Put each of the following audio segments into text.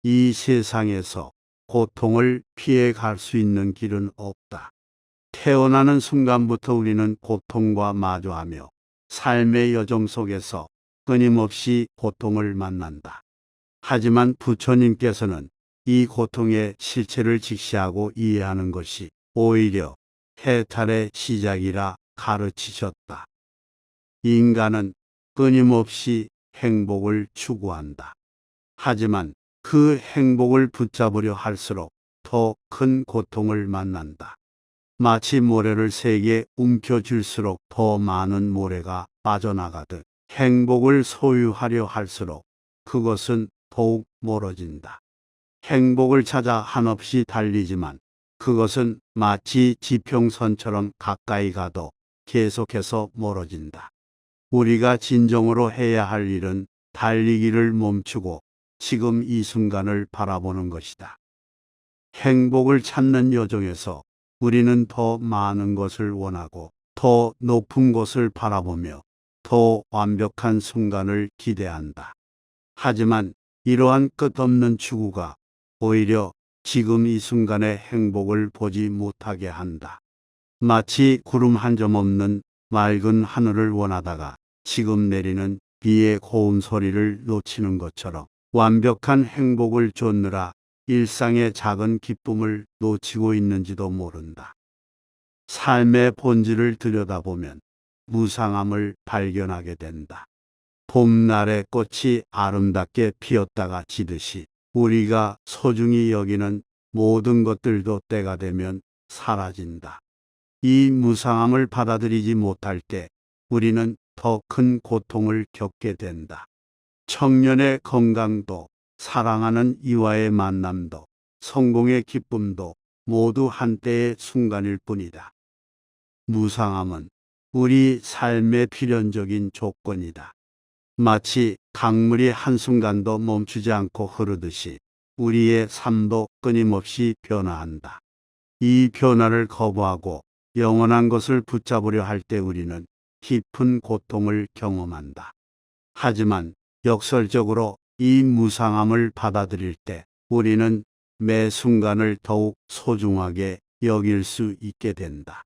이 세상에서 고통을 피해 갈 수 있는 길은 없다. 태어나는 순간부터 우리는 고통과 마주하며 삶의 여정 속에서 끊임없이 고통을 만난다. 하지만 부처님께서는 이 고통의 실체를 직시하고 이해하는 것이 오히려 해탈의 시작이라 가르치셨다. 인간은 끊임없이 행복을 추구한다. 하지만 그 행복을 붙잡으려 할수록 더 큰 고통을 만난다. 마치 모래를 세게 움켜쥘수록 더 많은 모래가 빠져나가듯 행복을 소유하려 할수록 그것은 더욱 멀어진다. 행복을 찾아 한없이 달리지만 그것은 마치 지평선처럼 가까이 가도 계속해서 멀어진다. 우리가 진정으로 해야 할 일은 달리기를 멈추고 지금 이 순간을 바라보는 것이다. 행복을 찾는 여정에서 우리는 더 많은 것을 원하고 더 높은 곳을 바라보며 더 완벽한 순간을 기대한다. 하지만 이러한 끝없는 추구가 오히려 지금 이 순간의 행복을 보지 못하게 한다. 마치 구름 한 점 없는 맑은 하늘을 원하다가 지금 내리는 비의 고운 소리를 놓치는 것처럼 완벽한 행복을 쫓느라 일상의 작은 기쁨을 놓치고 있는지도 모른다. 삶의 본질을 들여다보면 무상함을 발견하게 된다. 봄날의 꽃이 아름답게 피었다가 지듯이 우리가 소중히 여기는 모든 것들도 때가 되면 사라진다. 이 무상함을 받아들이지 못할 때 우리는 더 큰 고통을 겪게 된다. 청년의 건강도, 사랑하는 이와의 만남도, 성공의 기쁨도 모두 한때의 순간일 뿐이다. 무상함은 우리 삶의 필연적인 조건이다. 마치 강물이 한순간도 멈추지 않고 흐르듯이 우리의 삶도 끊임없이 변화한다. 이 변화를 거부하고 영원한 것을 붙잡으려 할 때 우리는 깊은 고통을 경험한다. 하지만 역설적으로 이 무상함을 받아들일 때 우리는 매 순간을 더욱 소중하게 여길 수 있게 된다.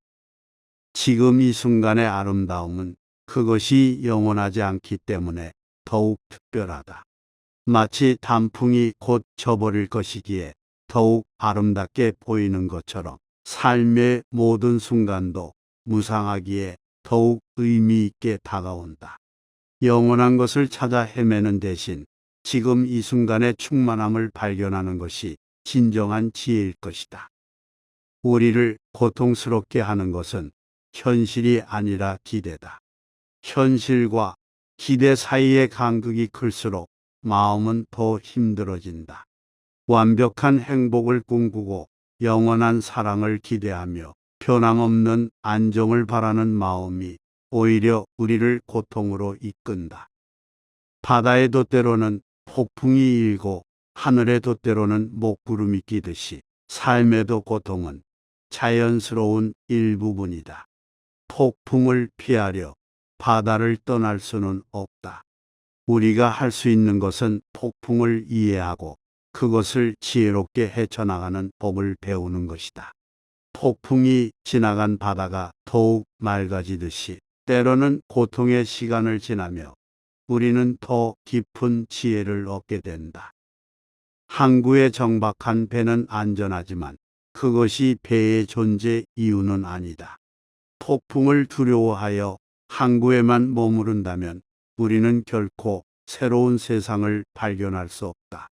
지금 이 순간의 아름다움은 그것이 영원하지 않기 때문에 더욱 특별하다. 마치 단풍이 곧 져버릴 것이기에 더욱 아름답게 보이는 것처럼 삶의 모든 순간도 무상하기에 더욱 의미 있게 다가온다. 영원한 것을 찾아 헤매는 대신 지금 이 순간의 충만함을 발견하는 것이 진정한 지혜일 것이다. 우리를 고통스럽게 하는 것은 현실이 아니라 기대다. 현실과 기대 사이의 간극이 클수록 마음은 더 힘들어진다. 완벽한 행복을 꿈꾸고 영원한 사랑을 기대하며 변함없는 안정을 바라는 마음이 오히려 우리를 고통으로 이끈다. 바다에도 때로는 폭풍이 일고 하늘에도 때로는 먹구름이 끼듯이 삶에도 고통은 자연스러운 일부분이다. 폭풍을 피하려 바다를 떠날 수는 없다. 우리가 할 수 있는 것은 폭풍을 이해하고 그것을 지혜롭게 헤쳐나가는 법을 배우는 것이다. 폭풍이 지나간 바다가 더욱 맑아지듯이 때로는 고통의 시간을 지나며 우리는 더 깊은 지혜를 얻게 된다. 항구에 정박한 배는 안전하지만 그것이 배의 존재 이유는 아니다. 폭풍을 두려워하여 항구에만 머무른다면 우리는 결코 새로운 세상을 발견할 수 없다.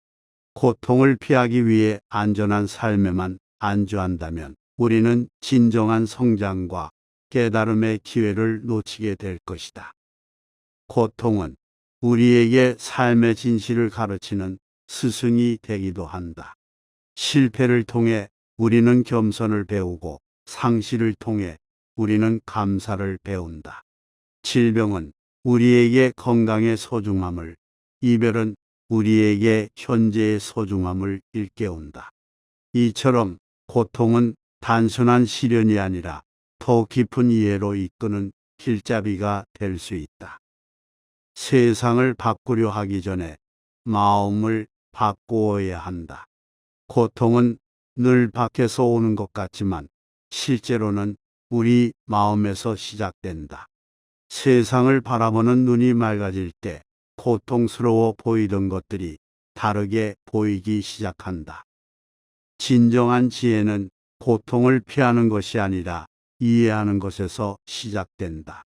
고통을 피하기 위해 안전한 삶에만 안주한다면 우리는 진정한 성장과 깨달음의 기회를 놓치게 될 것이다. 고통은 우리에게 삶의 진실을 가르치는 스승이 되기도 한다. 실패를 통해 우리는 겸손을 배우고 상실을 통해 우리는 감사를 배운다. 질병은 우리에게 건강의 소중함을, 이별은 우리에게 현재의 소중함을 일깨운다. 이처럼 고통은 단순한 시련이 아니라 더 깊은 이해로 이끄는 길잡이가 될 수 있다. 세상을 바꾸려 하기 전에 마음을 바꾸어야 한다. 고통은 늘 밖에서 오는 것 같지만 실제로는 우리 마음에서 시작된다. 세상을 바라보는 눈이 맑아질 때 고통스러워 보이던 것들이 다르게 보이기 시작한다. 진정한 지혜는 고통을 피하는 것이 아니라 이해하는 것에서 시작된다.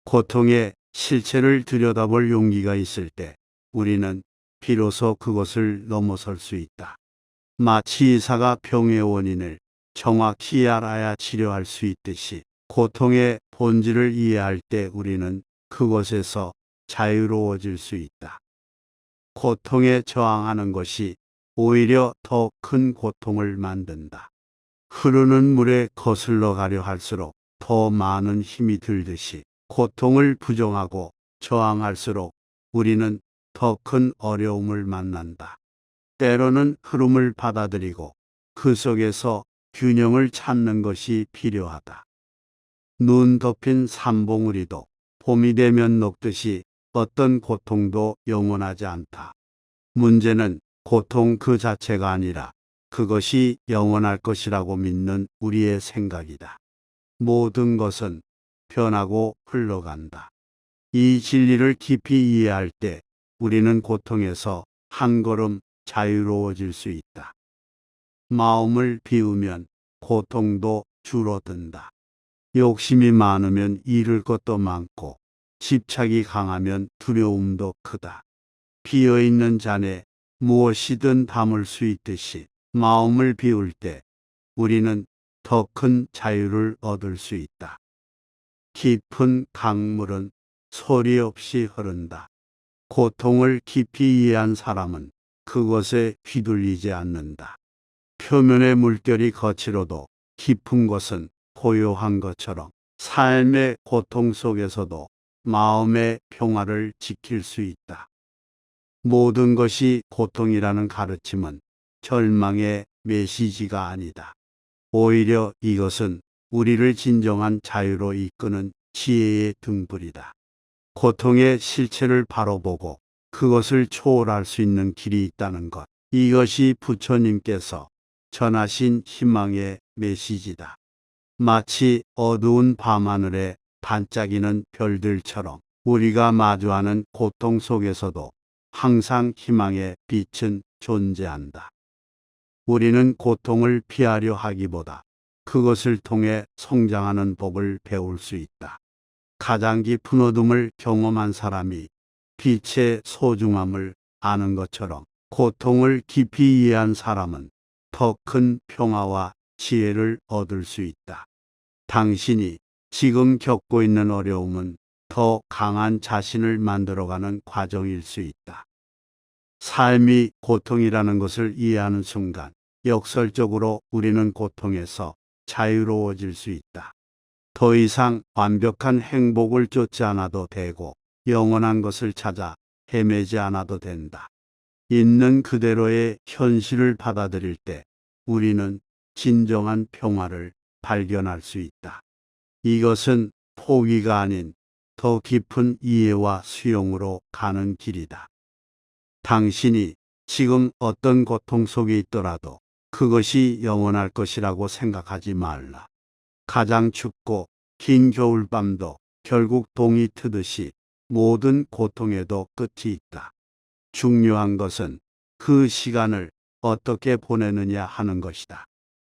고통의 실체를 들여다볼 용기가 있을 때 우리는 비로소 그것을 넘어설 수 있다. 마치 의사가 병의 원인을 정확히 알아야 치료할 수 있듯이 고통의 본질을 이해할 때 우리는 그것에서 자유로워질 수 있다. 고통에 저항하는 것이 오히려 더 큰 고통을 만든다. 흐르는 물에 거슬러 가려 할수록 더 많은 힘이 들듯이 고통을 부정하고 저항할수록 우리는 더 큰 어려움을 만난다. 때로는 흐름을 받아들이고 그 속에서 균형을 찾는 것이 필요하다. 눈 덮인 산봉우리도 봄이 되면 녹듯이 어떤 고통도 영원하지 않다. 문제는 고통 그 자체가 아니라 그것이 영원할 것이라고 믿는 우리의 생각이다. 모든 것은 변하고 흘러간다. 이 진리를 깊이 이해할 때 우리는 고통에서 한 걸음 자유로워질 수 있다. 마음을 비우면 고통도 줄어든다. 욕심이 많으면 잃을 것도 많고 집착이 강하면 두려움도 크다. 비어있는 잔에 무엇이든 담을 수 있듯이 마음을 비울 때 우리는 더 큰 자유를 얻을 수 있다. 깊은 강물은 소리 없이 흐른다. 고통을 깊이 이해한 사람은 그것에 휘둘리지 않는다. 표면의 물결이 거칠어도 깊은 곳은 고요한 것처럼 삶의 고통 속에서도 마음의 평화를 지킬 수 있다. 모든 것이 고통이라는 가르침은 절망의 메시지가 아니다. 오히려 이것은 우리를 진정한 자유로 이끄는 지혜의 등불이다. 고통의 실체를 바로 보고 그것을 초월할 수 있는 길이 있다는 것. 이것이 부처님께서 전하신 희망의 메시지다. 마치 어두운 밤하늘에 반짝이는 별들처럼 우리가 마주하는 고통 속에서도 항상 희망의 빛은 존재한다. 우리는 고통을 피하려 하기보다 그것을 통해 성장하는 법을 배울 수 있다. 가장 깊은 어둠을 경험한 사람이 빛의 소중함을 아는 것처럼 고통을 깊이 이해한 사람은 더 큰 평화와 지혜를 얻을 수 있다. 당신이 지금 겪고 있는 어려움은 더 강한 자신을 만들어가는 과정일 수 있다. 삶이 고통이라는 것을 이해하는 순간 역설적으로 우리는 고통에서 자유로워질 수 있다. 더 이상 완벽한 행복을 쫓지 않아도 되고 영원한 것을 찾아 헤매지 않아도 된다. 있는 그대로의 현실을 받아들일 때 우리는 진정한 평화를 발견할 수 있다. 이것은 포기가 아닌 더 깊은 이해와 수용으로 가는 길이다. 당신이 지금 어떤 고통 속에 있더라도 그것이 영원할 것이라고 생각하지 말라. 가장 춥고 긴 겨울밤도 결국 동이 트듯이 모든 고통에도 끝이 있다. 중요한 것은 그 시간을 어떻게 보내느냐 하는 것이다.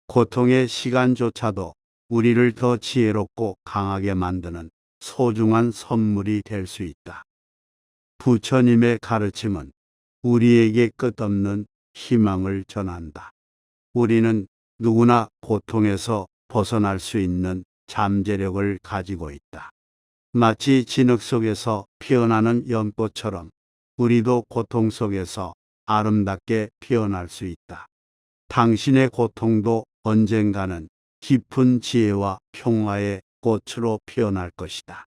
고통의 시간조차도 우리를 더 지혜롭고 강하게 만드는 소중한 선물이 될 수 있다. 부처님의 가르침은 우리에게 끝없는 희망을 전한다. 우리는 누구나 고통에서 벗어날 수 있는 잠재력을 가지고 있다. 마치 진흙 속에서 피어나는 연꽃처럼 우리도 고통 속에서 아름답게 피어날 수 있다. 당신의 고통도 언젠가는 깊은 지혜와 평화의 꽃으로 피어날 것이다.